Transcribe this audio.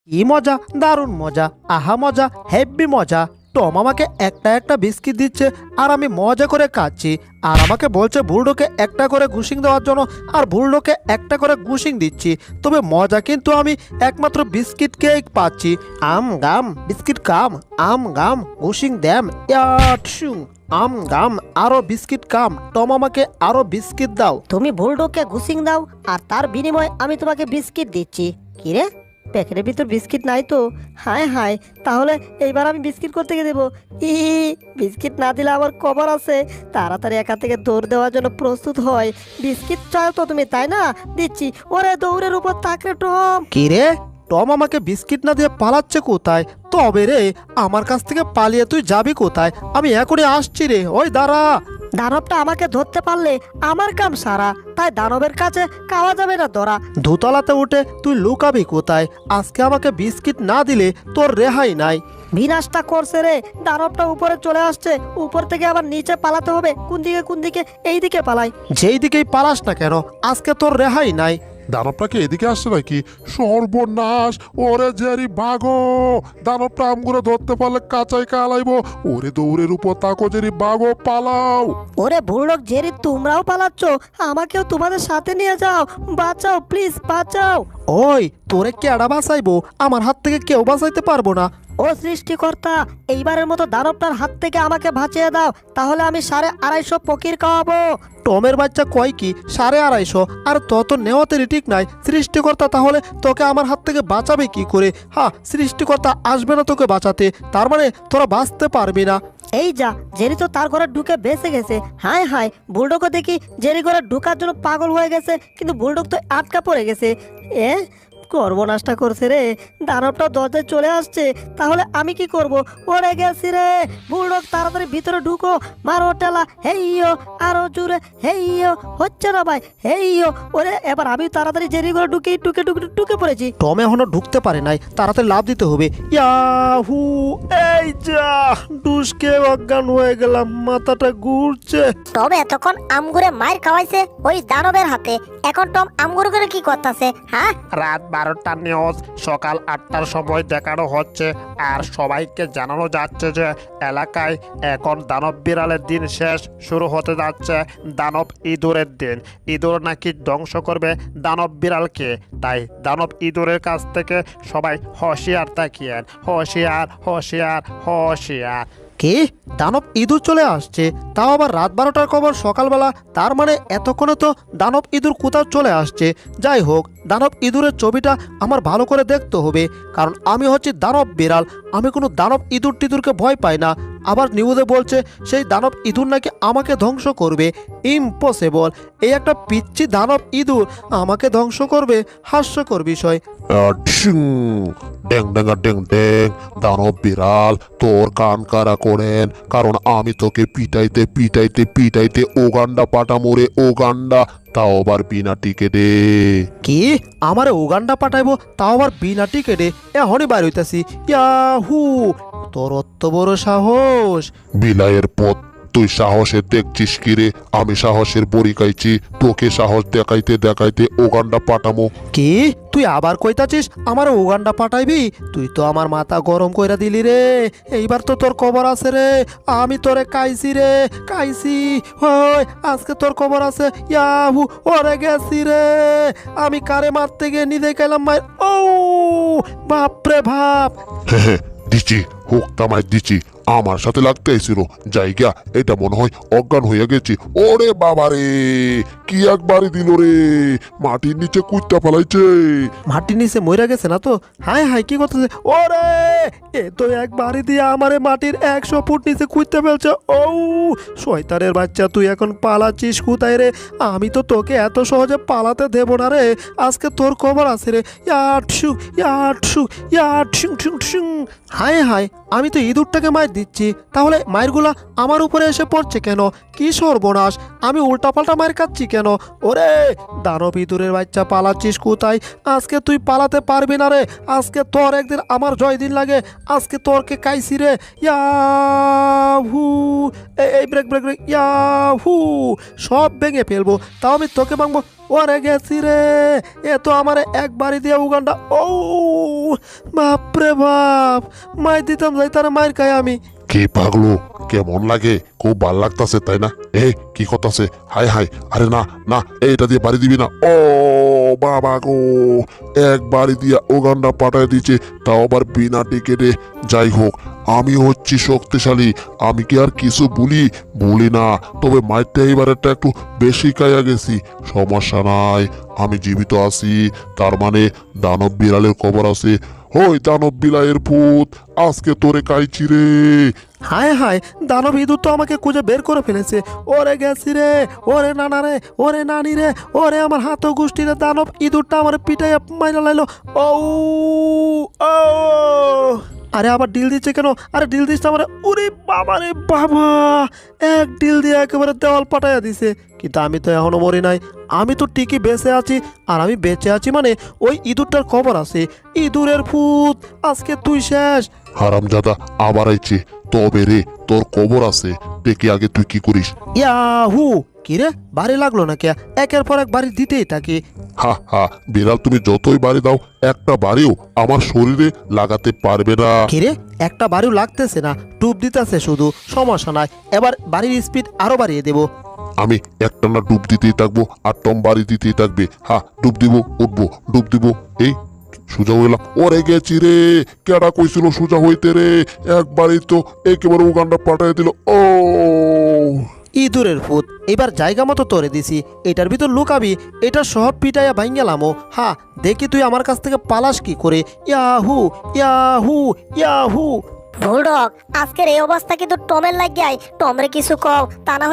কি মজা, দারুণ মজা, আহা মজা, হেব্বি মজা। টম আমাকে একটা একটা বিস্কিট দিচ্ছে আর আমি মজা করে খাচ্ছি। আর আমাকে বলছে বুলডোকে একটা করে ঘুষিং দেওয়ার জন্য, আর বুলডোকে একটা করে ঘুষিং দিচ্ছি। তবে মজা কিন্তু আমি একমাত্র বিস্কিট খেয়েই পাচ্ছি। আম গাম বিস্কিট কাম, আম গাম ঘুষিং দ্যাম ইয়াটসুং, আম গাম আরো বিস্কিট কাম। টম আমাকে আরো বিস্কিট দাও। তুমি বুলডগকে ঘুষিং দাও আর তার বিনিময়ে আমি তোমাকে বিস্কিট দিচ্ছি। কি রে, প্যাকেটের ভিতর বিস্কিট নাই তো? হায় হায়, তাহলে এইবার আমি বিস্কিট করতে গিয়ে দেবো। ই বিস্কিট না দিলে আমার খবর আছে। তাড়াতাড়ি একা থেকে দৌড় দেওয়ার জন্য প্রস্তুত হয়। বিস্কিট চাও তো তুমি, তাই না? দিচ্ছি। ওরে দৌড়ের উপর তাকরে টম। কি রে, টম আমাকে বিস্কিট না দিয়ে পালাচ্ছে কোথায়? তবে রে, আমার কাছ থেকে পালিয়ে তুই যাবি কোথায়? আমি এখনই আসছি রে, ওই দাঁড়া। দানবটা আমাকে ধরতে পারলে আমার কাম সারা, তাই দানবের কাছে খাওয়া যাবে না ধরা। দোতলাতে উঠে তুই লুকাবি কোথায়? আজকে আমাকে বিস্কিট না দিলে তোর রেহাই নাই। বিনাশটা করছে রে, দানবটা উপরে চলে আসছে। উপর থেকে আবার নিচে পালাতে হবে। কোন দিকে কোন দিকে? এই দিকে পালাই। যেই দিকেই পালাস না কেন, আজকে তোর রেহাই নাই। দানবটাকে এদিকে আসছে নাকি? সর্বনাশ! ওরে জেরি বাগো! দানবটা আমগুলো ধরতে পারলে কাঁচাই কালাইবো। ওরে দৌড়ের উপর তাকো জেরি বাগো, পালাও! ওরে বুড়োক জেরি, তোমরাও পালাচ্ছ, আমাকেও তোমাদের সাথে নিয়ে যাও। বাঁচাও প্লিজ, বাঁচাও। ওই তোরে কেডা বাঁচাইবো? আমার হাত থেকে কেউ বাঁচাইতে পারবো না। ও সৃষ্টিকর্তা, এইবারের মতো দানবটার হাত থেকে আমাকে বাঁচিয়ে দাও, তাহলে আমি 250 ফকির খাওয়াবো। টমের বাচ্চা কয় কি 250? আর তত নেওয়াতে ঠিক নাই। সৃষ্টিকর্তা তাহলে তোকে আমার হাত থেকে বাঁচাবে কি করে? হ্যাঁ, সৃষ্টিকর্তা আসবে না তোকে বাঁচাতে, তার মানে তোরা বাঁচতে পারবি না। এই যা, জেরি তো তার ঘরে ঢুকে বেঁচে গেছে। হায় হায়, বুলডগও দেখি জেরি ঘরে ঢুকার জন্য পাগল হয়ে গেছে, কিন্তু বুলডগ তো আটকা পড়ে গেছে। এ সর্বনাশটা করছে রে, দানবটা দরজায় চলে আসছে। তাহলে আমি কি করব? ওরে গেছি রে। বুলডগ তাড়াতাড়ি ভিতরে ঢুকো, মারো টেলা, হেইও, আরো জোরে, হেইও। হচ্ছে না ভাই, হেইও। ওরে এবার আমি তাড়াতাড়ি জেরি ঘরে ঢুকে ঢুকে ঢুকে ঢুকে পড়েছি। টম এখনো ঢুকতে পারে নাই, তাড়াতাড়ি লাভ দিতে হবে। ইয়াহু! এই যা, ডুসকে অজ্ঞান হয়ে গেলাম, মাথাটা ঘুরছে। টম এতক্ষণ আমগুরে মায়ের খাওয়াইছে ওই দানবের হাতে, এখন টম আমগুর করে কি করতেছে? হ্যাঁ, রাত 12টার নিউজ সকাল 8টার সময় দেখানো হচ্ছে, আর সবাইকে জানানো যাচ্ছে যে এলাকায় এখন দানব বিড়ালের দিন শেষ, শুরু হতে যাচ্ছে দানব ইঁদুরের দিন। ইঁদুর নাকি ধ্বংস করবে দানব বিড়ালকে, তাই দানব ইঁদুরের কাছ থেকে সবাই হুঁশিয়ার তাকিয়েন। হুঁশিয়ার, হুঁশিয়ার, হুঁশিয়ার। কি, দানব ইঁদুর চলে আসছে? তাও আবার রাত 12টার খবর সকালবেলা। তার মানে এতক্ষণে তো দানব ইঁদুর কোথাও চলে আসছে। যাই হোক, দানব ইঁদুরের ছবিটা আমার ভালো করে দেখতে হবে, কারণ আমি হচ্ছি দানব বিড়াল। আমি কোনো দানব ইঁদুর টিঁদুরকে ভয় পাই না। আবার নিউজে বলছে সেই দানব ইঁদুর নাকি আমাকে ধ্বংস করবে। ইম্পসিবল! এই একটা পিচ্ছি দানব ইঁদুর আমাকে ধ্বংস করবে? হাস্যকর বিষয়। ডিং ড্যাং ড্যাঙ্গা ড্যাং ড্যাং! দানব বিড়াল, তোর কান কারা করেন, কারণ আমি তোকে পিটাইতে পিটাইতে পিটাইতে ওগান্ডা পাঠামোরে, ওগান্ডা, তাও আবার বিনা টিকেটে। কি, আমারে উগান্ডা পাঠাইবো, তাও আবার বিনা টিকেটে? এখনই বাইর হইতাছি। ইয়াহু! তোর অত বড় সাহস! বিলাইয়ের পথ, তুই সাহসের দেখছিস কি রে? আমি সাহসের বড়ি খাইছি, তোকে সাহস দেখাইতে দেখাইতে ওগান্ডা পাঠামো। কি, তুই আবার কইতাছিস আমার উগান্ডা পাঠাইবি? তুই তো আমার মাথা গরম কইরা দিলি রে। এইবার তো তোর খবর আছে রে। আমি তোরে কাইছি রে, কাইছি। হয় আজকে তোর খবর আছে। ইয়াহু! ওরে গেছি রে। আমি কারে মারতে গিয়ে নিজে গেলাম মার। ও বাপরে বাপ! দিচ্ছি, হুক তামাই দিচ্ছি। আমার সাথে লাগতেছিল জায়গা, এটা মনে হয় অজ্ঞান হইয়া গেছি। ওরে বাবারে, কি একবারই দিল রে! মাটির নিচে কুইত্তা ফেলাইছে। মাটির নিচে মইরা গেছে না তো? হায় হায়, কি করতেছে? ওরে, এ তো একবারই দিয়ে আমারে মাটির 100 ফুট নিচে কুইতে ফেলছে। ও শয়তানের বাচ্চা, তুই এখন পালাচ্ছিস কোথায় রে? আমি তো তোকে এত সহজে পালাতে দেব না রে। আজকে তোর খবর আছে রে। ইয়াটসু ইয়াটসু ইয়াটসু ঠুং ঠুং! হায় হায়, আমি তো ইঁদুরটাকে মার দিচ্ছি, তাহলে মায়েরগুলা আমার উপরে এসে পড়ছে কেন? কি সর্বনাশ! আমি উল্টাপাল্টা মার খাচ্ছি কেন? ওরে দানব ইঁদুরের বাচ্চা, পালাচ্ছিস কোথায়? আজকে তুই পালাতে পারবি না রে। আজকে তোর একদিন আমার জয় দিন লাগে। আজকে তোরকে কাইছি রে। ইয়াহু! এই ব্রেক ব্রেক ব্রেক! ইয়াহু! সব ভেঙে ফেলবো, তাও আমি তোকে ভাঙবো। ওরে গেছি রে। এ তো আমারে একবারই দিয়ে উগান্ডা। ও বাপরে বাপ, মাই দিতাম যাই তারা মায়ের খাই আমি। কি পাগলো, কেমন লাগে? খুব ভাল লাগতাছে তাই না? কি করতাছে? হাই হাই, আরে না না, এইটা দিয়ে বাড়ি দিবি না। ও বাবা গো, এক বাড়ি দিয়া ওগান্ডা পাঠায় দিচ্ছে, তাও আবার বিনা টিকেটে। যাই হোক, আমি হচ্ছি শক্তিশালী, আমি কি আর কিছু বলি না। তবে মাইরটা এবারেরটা একটু বেশি খাইয়া গেছি। সমস্যা নাই, আমি জীবিত আছি, তার মানে দানব বিড়ালের খবর আছে। ওই দানব বিলাইয়ের ভূত, আজকে তোরে কাইছি রে। হায় হায়, দানব ইঁদুর তো আমাকে খুঁজে বের করে ফেলেছে। ওরে গেছি রে, ওরে নানা রে, ওরে নানি রে, ওরে আমার হাত গোষ্ঠী রে, দানব ইঁদুরটা আমার পিটাই মাইরা লাইলো। ও ও, আরে আবার ডিল দিচ্ছে কেন? আরে ডিল দিচ্ছে আমার, ওরে বাবা রে বাবা, এক ডিল দিয়ে একেবারে দেওয়াল পাঠাইয়া দিছে। কিন্তু আমি তো এখনো মরি নাই, আমি তো ঠিকই বেঁচে আছি। আর আমি বেঁচে আছি মানে ওই ইঁদুরটার খবর আছে। ইঁদুরের ভূত, আজকে তুই শেষ। হারামজাদা আবার আইছে। তবে রে, তোর খবর আছে, দেখি আগে তুই কি করিস। ইয়াহু, কিরে বাড়ি লাগলো না কে? একের পর এক বাড়ি দিতেই থাকি। হা হা, বিড়াল তুমি যতই বাড়ি দাও, একটা বাড়িও আমার শরীরে লাগাতে পারবে না। কিরে, একটা বাড়িও লাগতেছে না, ডুব দিতেছে শুধু। সমস্যা নাই, এবার বাড়ির স্পিড আরো বাড়িয়ে দেবো। আমি একটানা ডুব দিতেই থাকবো, আর টম বাড়ি দিতেই থাকবে। ডুব দিব, উঠবো, ডুব দিব। এই সোজা হইলাম। ওরে গেছি রে, কেডা কইছিল সোজা হইতে রে? একবারই তো একেবারে উগান্ডা পাঠাই দিল। ও ইঁদুরের ভূত, এবার জায়গা মতো তোরে দিছি, এটার ভিতর লুকাবি। এটা সব পিটাইয়া ভাঙ্গেলামো। দেখি তুই আমার কাছ থেকে পালাস কি করে। Yahoo Yahoo Yahoo. বুলডগ, আজকের এই অবস্থা কিন্তু টমের লাগিয়াই। টমরে কিছু কও, তা না হলে